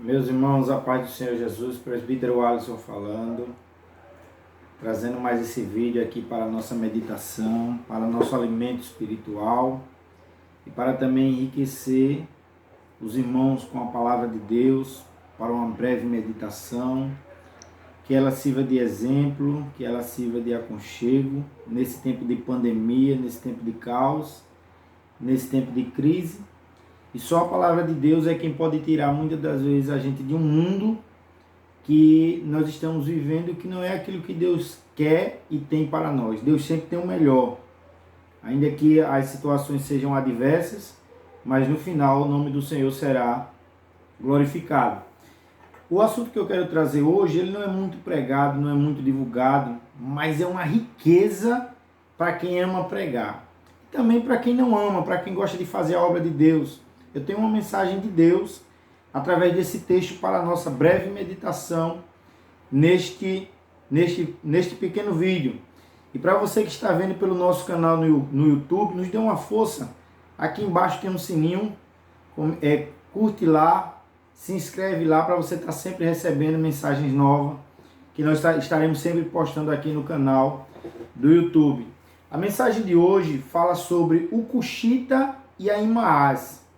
Meus irmãos, a paz do Senhor Jesus, presbítero Alisson falando, trazendo mais esse vídeo aqui para a nossa meditação, para nosso alimento espiritual e para também enriquecer os irmãos com a palavra de Deus, para uma breve meditação, que ela sirva de exemplo, que ela sirva de aconchego nesse tempo de pandemia, nesse tempo de caos, nesse tempo de crise. E só a palavra de Deus é quem pode tirar muitas das vezes a gente de um mundo que nós estamos vivendo que não é aquilo que Deus quer e tem para nós. Deus sempre tem o melhor. Ainda que as situações sejam adversas, mas no final o nome do Senhor será glorificado. O assunto que eu quero trazer hoje, ele não é muito pregado, não é muito divulgado, mas é uma riqueza para quem ama pregar. E também para quem não ama, para quem gosta de fazer a obra de Deus. Eu tenho uma mensagem de Deus através desse texto para a nossa breve meditação neste pequeno vídeo. E para você que está vendo pelo nosso canal no YouTube, nos dê uma força. Aqui embaixo tem um sininho, curte lá, se inscreve lá para você estar sempre recebendo mensagens novas que nós estaremos sempre postando aqui no canal do YouTube. A mensagem de hoje fala sobre o Cuxita e a Imaás,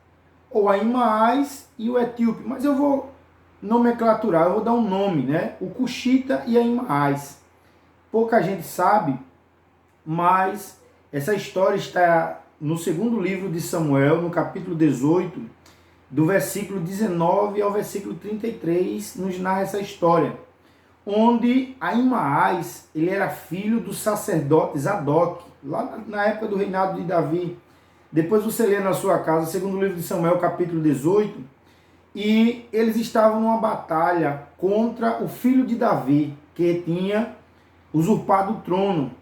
ou a Imaás e o Etíope, mas eu vou nomenclaturar, eu vou dar um nome, né? O Cuxita e a Imaás. Pouca gente sabe, mas essa história está no segundo livro de Samuel, no capítulo 18, do versículo 19 ao versículo 33, nos narra essa história, onde a Imaás, ele era filho do sacerdote Zadok, lá na época do reinado de Davi. Depois você lê na sua casa, segundo livro de Samuel, capítulo 18, e eles estavam numa batalha contra o filho de Davi, que tinha usurpado o trono.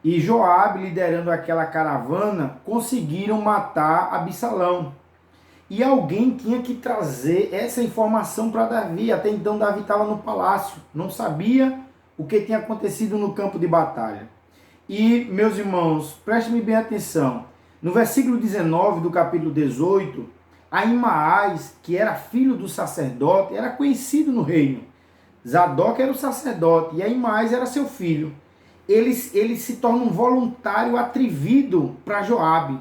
E Joabe, liderando aquela caravana, conseguiram matar Absalão. E alguém tinha que trazer essa informação para Davi. Até então Davi estava no palácio, não sabia o que tinha acontecido no campo de batalha. E, meus irmãos, prestem bem atenção. No versículo 19 do capítulo 18, a Imaás, que era filho do sacerdote, era conhecido no reino. Zadok era o sacerdote e a Imaás era seu filho. Ele se torna um voluntário atrevido para Joabe.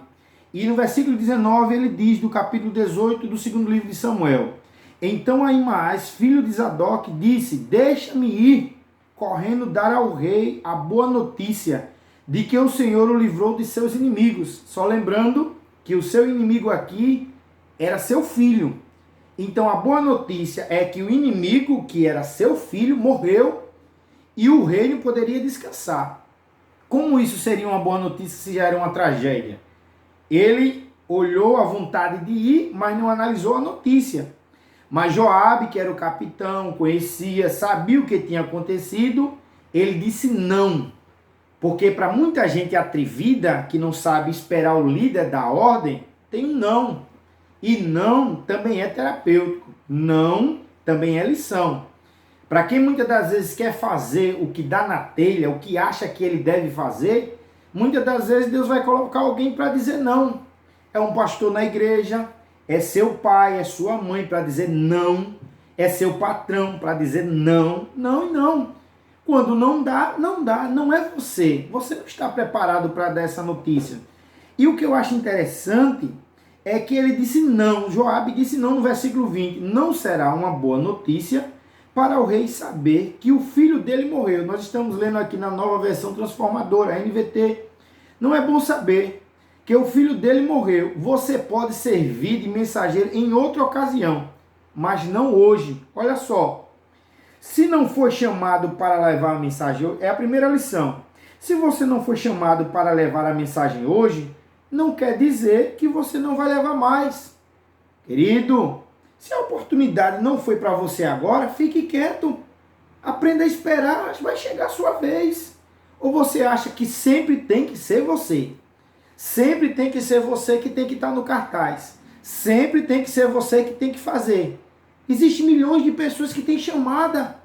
E no versículo 19 ele diz, do capítulo 18 do segundo livro de Samuel: Então a Imaás, filho de Zadok, disse: Deixa-me ir, correndo dar ao rei a boa notícia de que o Senhor o livrou de seus inimigos. Só lembrando que o seu inimigo aqui era seu filho. Então a boa notícia é que o inimigo, que era seu filho, morreu e o reino poderia descansar. Como isso seria uma boa notícia se já era uma tragédia? Ele olhou a vontade de ir, mas não analisou a notícia. Mas Joabe, que era o capitão, conhecia, sabia o que tinha acontecido, ele disse não. Porque para muita gente atrevida, que não sabe esperar o líder da ordem, tem um não. E não também é terapêutico. Não também é lição. Para quem muitas das vezes quer fazer o que dá na telha, o que acha que ele deve fazer, muitas das vezes Deus vai colocar alguém para dizer não. É um pastor na igreja, é seu pai, é sua mãe para dizer não, é seu patrão para dizer não, não e não. Quando não dá, não é você. Você não está preparado para dar essa notícia. E o que eu acho interessante é que ele disse não, Joabe disse não no versículo 20, não será uma boa notícia para o rei saber que o filho dele morreu. Nós estamos lendo aqui na nova versão transformadora, NVT. Não é bom saber que o filho dele morreu. Você pode servir de mensageiro em outra ocasião, mas não hoje. Olha só. Se não foi chamado para levar a mensagem, é a primeira lição. Se você não foi chamado para levar a mensagem hoje, não quer dizer que você não vai levar mais. Querido, se a oportunidade não foi para você agora, fique quieto. Aprenda a esperar, vai chegar a sua vez. Ou você acha que sempre tem que ser você? Sempre tem que ser você que tem que estar no cartaz. Sempre tem que ser você que tem que fazer. Existem milhões de pessoas que têm chamada.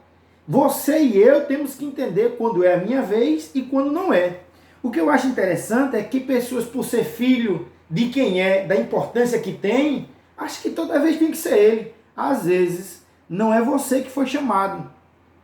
Você e eu temos que entender quando é a minha vez e quando não é. O que eu acho interessante é que pessoas, por ser filho de quem é, da importância que tem, acham que toda vez tem que ser ele. às vezes não é você que foi chamado.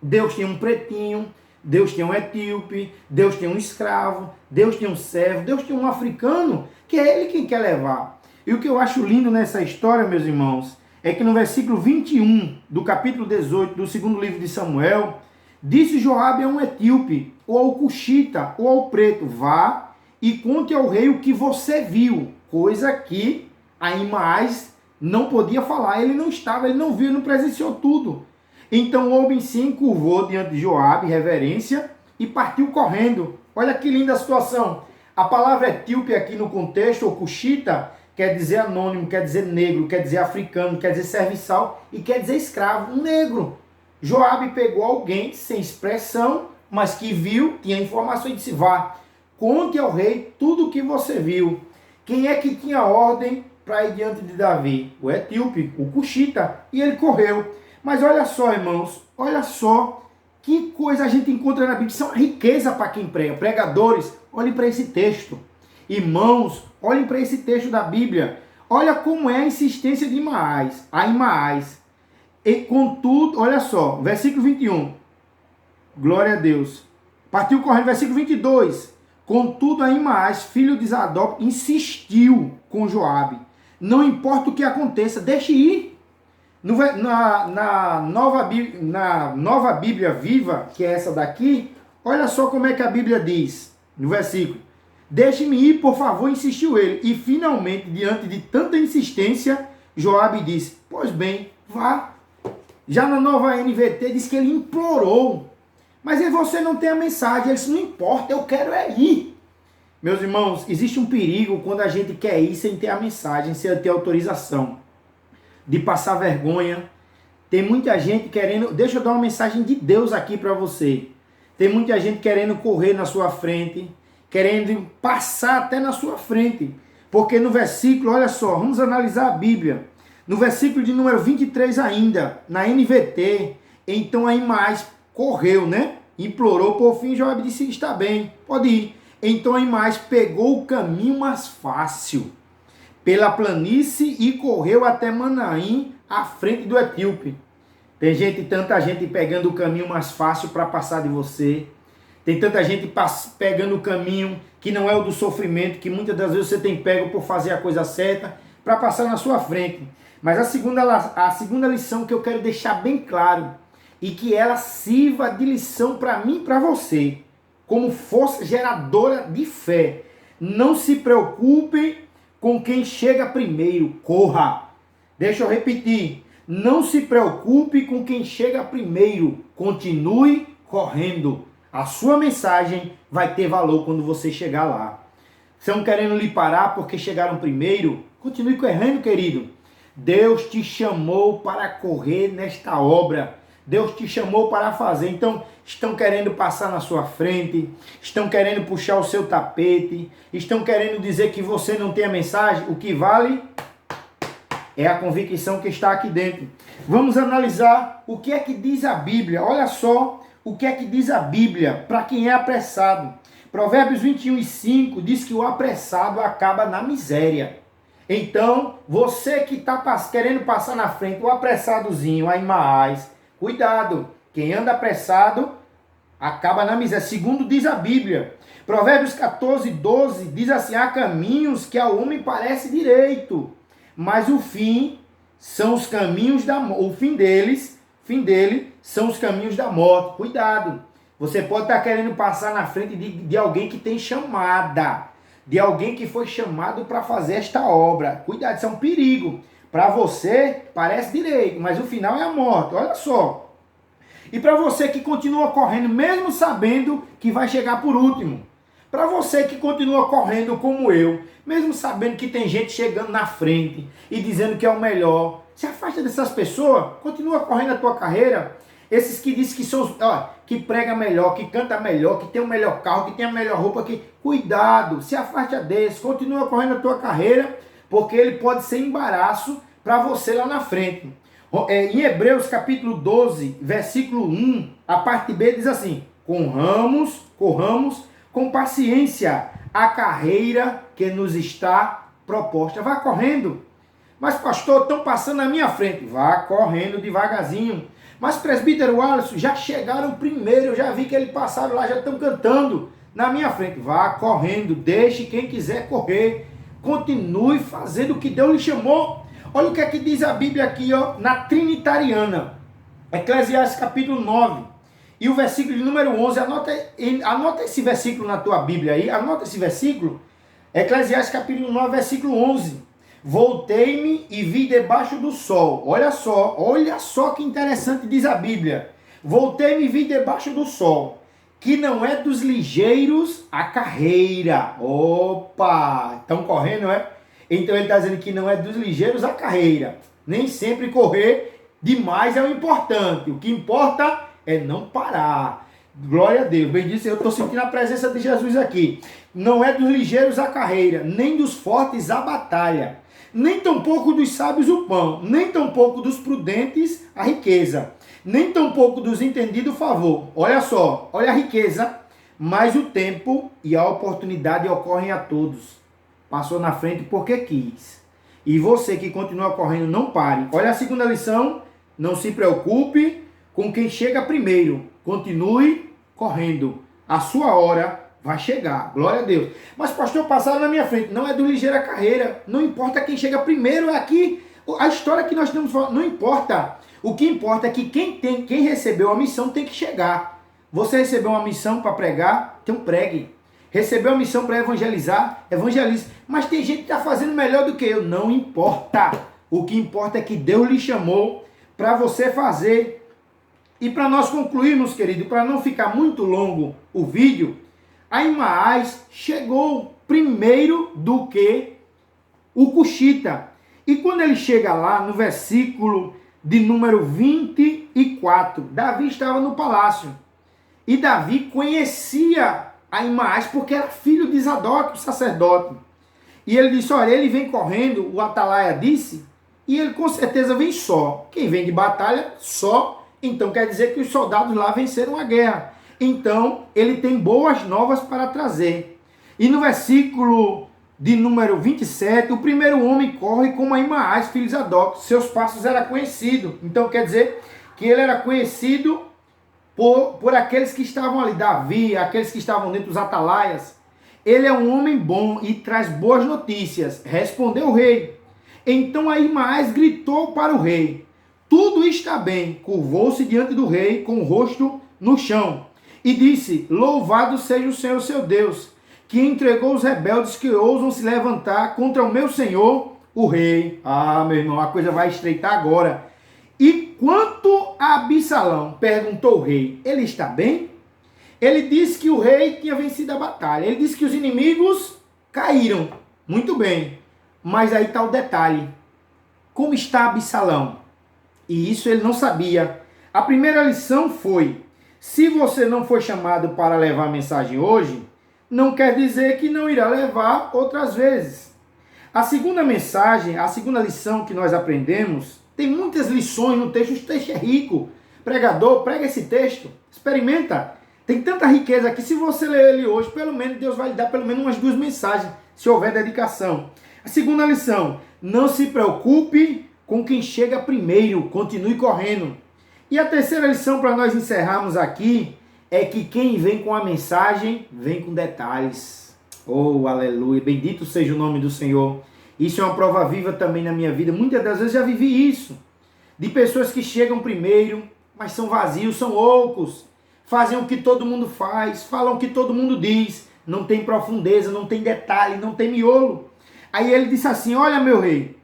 Deus tem um pretinho, Deus tem um etíope, Deus tem um escravo, Deus tem um servo, Deus tem um africano, que é ele quem quer levar. E o que eu acho lindo nessa história, meus irmãos, é que no versículo 21 do capítulo 18 do segundo livro de Samuel, disse Joabe a um etíope, ou ao cuxita, ou ao preto, vá e conte ao rei o que você viu, coisa que Ahimaaz não podia falar, ele não estava, ele não viu, ele não presenciou tudo. Então Oben se encurvou diante de Joabe, reverência, e partiu correndo. Olha que linda a situação. A palavra etíope aqui no contexto, ou cuxita, quer dizer anônimo, quer dizer negro, quer dizer africano, quer dizer serviçal e quer dizer escravo, um negro. Joabe pegou alguém sem expressão, mas que viu, tinha informação e disse, vá, conte ao rei tudo o que você viu. Quem é que tinha ordem para ir diante de Davi? O etíope, o cuxita, e ele correu. Mas olha só, irmãos, olha só que coisa a gente encontra na Bíblia. Isso é uma riqueza para quem prega. Pregadores, olhem para esse texto. Irmãos, olhem para esse texto da Bíblia. Olha como é a insistência de Ahimaaz. E contudo, olha só, versículo 21. Glória a Deus. Partiu correndo, versículo 22. Contudo, Ahimaaz, filho de Zadok, insistiu com Joabe. Não importa o que aconteça, deixe ir. Na nova Bíblia Viva, que é essa daqui, olha só como é que a Bíblia diz, no versículo. Deixe-me ir, por favor, insistiu ele. E finalmente, diante de tanta insistência, Joabe disse, pois bem, vá. Já na nova NVT diz que ele implorou. Mas aí você não tem a mensagem, ele disse, não importa, eu quero é ir. Meus irmãos, existe um perigo quando a gente quer ir sem ter a mensagem, sem ter autorização. De passar vergonha. Tem muita gente querendo... Deixa eu dar uma mensagem de Deus aqui para você. Tem muita gente querendo correr na sua frente, querendo passar até na sua frente. Porque no versículo, olha só, vamos analisar a Bíblia. No versículo de número 23 ainda, na NVT, então Ahimaaz correu, né? Implorou, por fim Joabe disse, está bem, pode ir. Então Ahimaaz pegou o caminho mais fácil pela planície e correu até Manaim, à frente do etíope. Tem tanta gente pegando o caminho mais fácil para passar de você. Tem tanta gente pegando o caminho que não é o do sofrimento, que muitas das vezes você tem pego por fazer a coisa certa, para passar na sua frente. Mas a segunda lição que eu quero deixar bem claro, e que ela sirva de lição para mim e para você, como força geradora de fé. Não se preocupe com quem chega primeiro, corra. Deixa eu repetir. Não se preocupe com quem chega primeiro, continue correndo. A sua mensagem vai ter valor quando você chegar lá. Estão querendo lhe parar porque chegaram primeiro? Continue correndo, querido. Deus te chamou para correr nesta obra. Deus te chamou para fazer. Então, estão querendo passar na sua frente, estão querendo puxar o seu tapete, estão querendo dizer que você não tem a mensagem. O que vale é a convicção que está aqui dentro. Vamos analisar o que é que diz a Bíblia. Olha só o que é que diz a Bíblia para quem é apressado. Provérbios 21:5 diz que o apressado acaba na miséria. Então, você que está querendo passar na frente, o apressadozinho, Ahimaaz, cuidado, quem anda apressado acaba na miséria, segundo diz a Bíblia. Provérbios 14:12 diz assim, há caminhos que ao homem parece direito, mas o fim são os caminhos da morte. O fim dele são os caminhos da morte. Cuidado, você pode estar querendo passar na frente de alguém que tem chamada, de alguém que foi chamado para fazer esta obra. Cuidado, isso é um perigo. Para você, parece direito, mas o final é a morte. Olha só. E para você que continua correndo, mesmo sabendo que vai chegar por último. Para você que continua correndo como eu, mesmo sabendo que tem gente chegando na frente e dizendo que é o melhor. Se afasta dessas pessoas, continua correndo a tua carreira. Esses que dizem que são, que prega melhor, que canta melhor, que tem o melhor carro, que tem a melhor roupa, que cuidado, se afasta desse, continua correndo a tua carreira, porque ele pode ser embaraço para você lá na frente. Em Hebreus capítulo 12, versículo 1, a parte B diz assim, corramos com paciência a carreira que nos está proposta. Vá correndo, Mas pastor, estão passando na minha frente. Vá correndo devagarzinho. Mas presbítero Alisson, já chegaram primeiro, eu já vi que eles passaram lá, já estão cantando na minha frente. Vá correndo, deixe quem quiser correr. Continue fazendo o que Deus lhe chamou. Olha o que é que diz a Bíblia aqui, ó, na Trinitariana. Eclesiastes capítulo 9. E o versículo de número 11. Anota esse versículo na tua Bíblia aí. Anota esse versículo. Eclesiastes capítulo 9, versículo 11. Voltei-me e vi debaixo do sol. Olha só que interessante diz a Bíblia. Voltei-me e vi debaixo do sol, que não é dos ligeiros a carreira. Opa! Estão correndo, é? Então ele está dizendo que não é dos ligeiros a carreira. Nem sempre correr demais é o importante. O que importa é não parar. Glória a Deus. Bem disse, eu estou sentindo a presença de Jesus aqui. Não é dos ligeiros a carreira, nem dos fortes a batalha. Nem tampouco dos sábios o pão, nem tampouco dos prudentes a riqueza, nem tampouco dos entendidos o favor. Olha só, olha a riqueza, mas o tempo e a oportunidade ocorrem a todos. Passou na frente porque quis. E você que continua correndo, não pare. Olha a segunda lição, não se preocupe com quem chega primeiro. Continue correndo. A sua hora vai chegar, glória a Deus. Mas pastor, passaram na minha frente. Não é do ligeira carreira. Não importa quem chega primeiro, é aqui. A história que nós estamos falando, não importa. O que importa é que quem recebeu a missão tem que chegar. Você recebeu uma missão para pregar, então pregue. Recebeu a missão para evangelizar, evangelize. Mas tem gente que está fazendo melhor do que eu. Não importa. O que importa é que Deus lhe chamou para você fazer. E para nós concluirmos, querido, para não ficar muito longo o vídeo, Ahimaás chegou primeiro do que o Cuxita. E quando ele chega lá, no versículo de número 24, Davi estava no palácio. E Davi conhecia Ahimaás porque era filho de Zadok, o sacerdote. E ele disse, olha, ele vem correndo, o atalaia disse, e ele com certeza vem só. Quem vem de batalha, só, então quer dizer que os soldados lá venceram a guerra. Então, ele tem boas novas para trazer. E no versículo de número 27, o primeiro homem corre como Ahimaás, filho de Zadok. Seus passos eram conhecidos. Então, quer dizer que ele era conhecido por aqueles que estavam ali. Davi, aqueles que estavam dentro dos atalaias. Ele é um homem bom e traz boas notícias. Respondeu o rei. Então, Ahimaás gritou para o rei. Tudo está bem. Curvou-se diante do rei com o rosto no chão. E disse, louvado seja o Senhor seu Deus, que entregou os rebeldes que ousam se levantar contra o meu senhor, o rei. Ah, meu irmão, a coisa vai estreitar agora. E quanto a Absalão, perguntou o rei, ele está bem? Ele disse que o rei tinha vencido a batalha. Ele disse que os inimigos caíram. Muito bem. Mas aí está o detalhe. Como está Absalão? E isso ele não sabia. A primeira lição foi, se você não foi chamado para levar a mensagem hoje, não quer dizer que não irá levar outras vezes. A segunda mensagem, a segunda lição que nós aprendemos, tem muitas lições no texto, o texto é rico. Pregador, prega esse texto, experimenta. Tem tanta riqueza aqui, se você ler ele hoje, pelo menos Deus vai lhe dar pelo menos umas 2 mensagens, se houver dedicação. A segunda lição, não se preocupe com quem chega primeiro, continue correndo. E a terceira lição para nós encerrarmos aqui é que quem vem com a mensagem, vem com detalhes. Oh, aleluia, bendito seja o nome do Senhor. Isso é uma prova viva também na minha vida. Muitas das vezes já vivi isso. De pessoas que chegam primeiro, mas são vazios, são ocos. Fazem o que todo mundo faz, falam o que todo mundo diz. Não tem profundeza, não tem detalhe, não tem miolo. Aí ele disse assim, olha meu rei,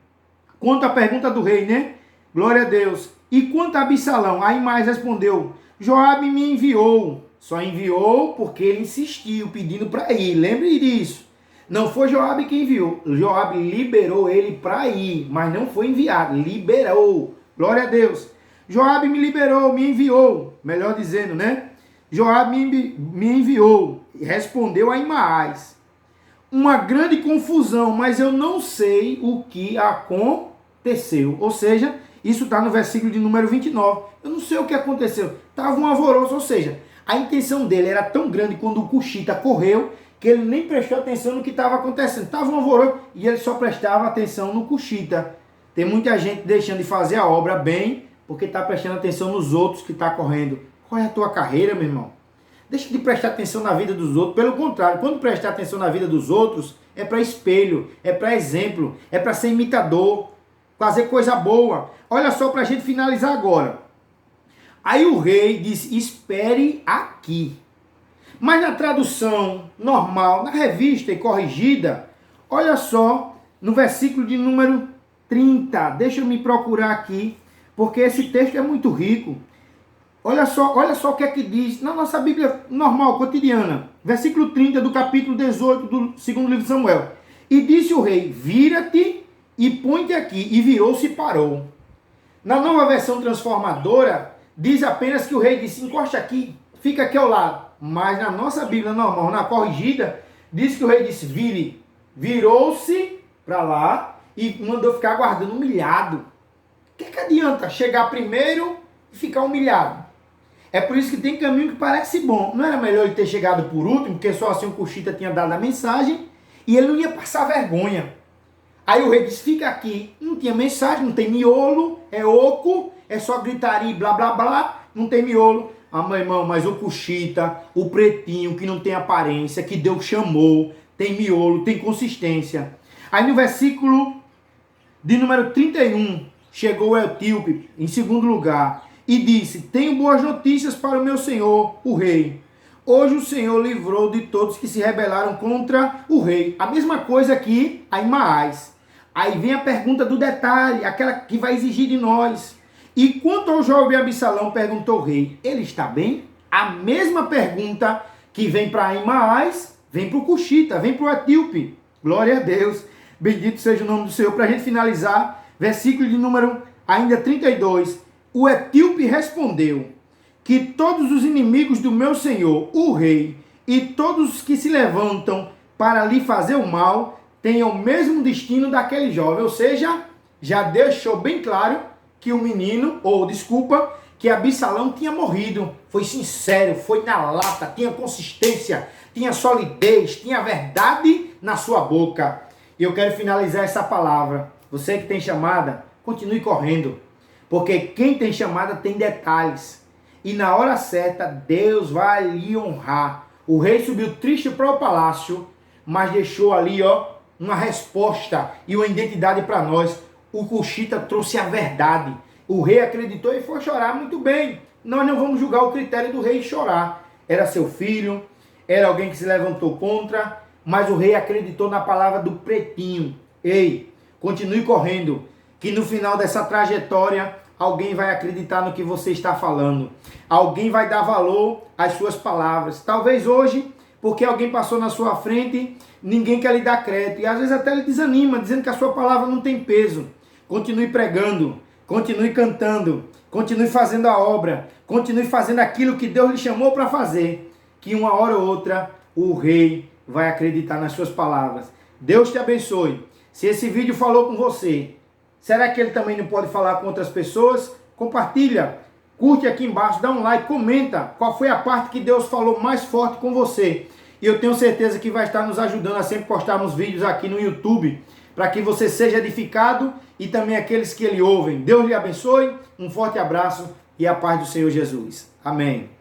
quanto à pergunta do rei, né? Glória a Deus. E quanto a Absalão? Ahimaás respondeu, Joabe me enviou. Só enviou porque ele insistiu, pedindo para ir. Lembre disso. Não foi Joabe que enviou. Joabe liberou ele para ir, mas não foi enviado. Liberou. Glória a Deus. Joabe me liberou, me enviou. Melhor dizendo, né? Joabe me enviou. Respondeu Ahimaás. Uma grande confusão, mas eu não sei o que aconteceu. Ou seja, isso está no versículo de número 29. Eu não sei o que aconteceu. Estava um alvoroço, ou seja, a intenção dele era tão grande quando o Cuxita correu, que ele nem prestou atenção no que estava acontecendo. Estava um alvoroço e ele só prestava atenção no Cuxita. Tem muita gente deixando de fazer a obra bem porque está prestando atenção nos outros que está correndo. Qual é a tua carreira, meu irmão? Deixa de prestar atenção na vida dos outros. Pelo contrário, quando prestar atenção na vida dos outros, é para espelho, é para exemplo, é para ser imitador, fazer coisa boa. Olha só para a gente finalizar agora. Aí o rei disse, espere aqui. Mas na tradução normal, na revista e corrigida, olha só, no versículo de número 30. Deixa eu me procurar aqui, porque esse texto é muito rico. Olha só o que é que diz na nossa Bíblia normal, cotidiana. Versículo 30 do capítulo 18 do segundo livro de Samuel. E disse o rei, vira-te e põe-te aqui. E virou-se e parou. Na nova versão transformadora, diz apenas que o rei disse, encosta aqui, fica aqui ao lado. Mas na nossa Bíblia normal, na corrigida, diz que o rei disse, vire. Virou-se para lá e mandou ficar aguardando humilhado. O que adianta chegar primeiro e ficar humilhado? É por isso que tem caminho que parece bom. Não era melhor ele ter chegado por último, porque só assim o Cuxita tinha dado a mensagem e ele não ia passar vergonha. Aí o rei disse, fica aqui. Não tinha mensagem, não tem miolo, é oco, é só gritaria e blá blá blá, não tem miolo. Ah, meu irmão, mas o Cuxita, o pretinho, que não tem aparência, que Deus chamou, tem miolo, tem consistência. Aí no versículo de número 31, chegou o etíope em segundo lugar e disse, tenho boas notícias para o meu senhor, o rei. Hoje o Senhor livrou de todos que se rebelaram contra o rei. A mesma coisa aqui em Maás. Aí vem a pergunta do detalhe, aquela que vai exigir de nós. E quanto ao jovem Absalão, perguntou o rei, ele está bem? A mesma pergunta que vem para Maás, vem para o Cuxita, vem para o etíope. Glória a Deus. Bendito seja o nome do Senhor. Para a gente finalizar, versículo de número ainda 32. O etíope respondeu, que todos os inimigos do meu senhor, o rei, e todos os que se levantam para lhe fazer o mal, tenham o mesmo destino daquele jovem. Ou seja, já deixou bem claro que o menino, que Absalão tinha morrido. Foi sincero, foi na lata, tinha consistência, tinha solidez, tinha verdade na sua boca. E eu quero finalizar essa palavra. Você que tem chamada, continue correndo. Porque quem tem chamada tem detalhes. E na hora certa, Deus vai lhe honrar. O rei subiu triste para o palácio, mas deixou ali uma resposta e uma identidade para nós. O Cuxita trouxe a verdade. O rei acreditou e foi chorar muito bem. Nós não vamos julgar o critério do rei chorar. Era seu filho, era alguém que se levantou contra, mas o rei acreditou na palavra do pretinho. Ei, continue correndo, que no final dessa trajetória, alguém vai acreditar no que você está falando. Alguém vai dar valor às suas palavras. Talvez hoje, porque alguém passou na sua frente, ninguém quer lhe dar crédito. E às vezes até lhe desanima, dizendo que a sua palavra não tem peso. Continue pregando, continue cantando, continue fazendo a obra, continue fazendo aquilo que Deus lhe chamou para fazer. Que uma hora ou outra, o rei vai acreditar nas suas palavras. Deus te abençoe. Se esse vídeo falou com você, será que ele também não pode falar com outras pessoas? Compartilha, curte aqui embaixo, dá um like, comenta qual foi a parte que Deus falou mais forte com você. E eu tenho certeza que vai estar nos ajudando a sempre postarmos vídeos aqui no YouTube, para que você seja edificado e também aqueles que ele ouvem. Deus lhe abençoe, um forte abraço e a paz do Senhor Jesus. Amém.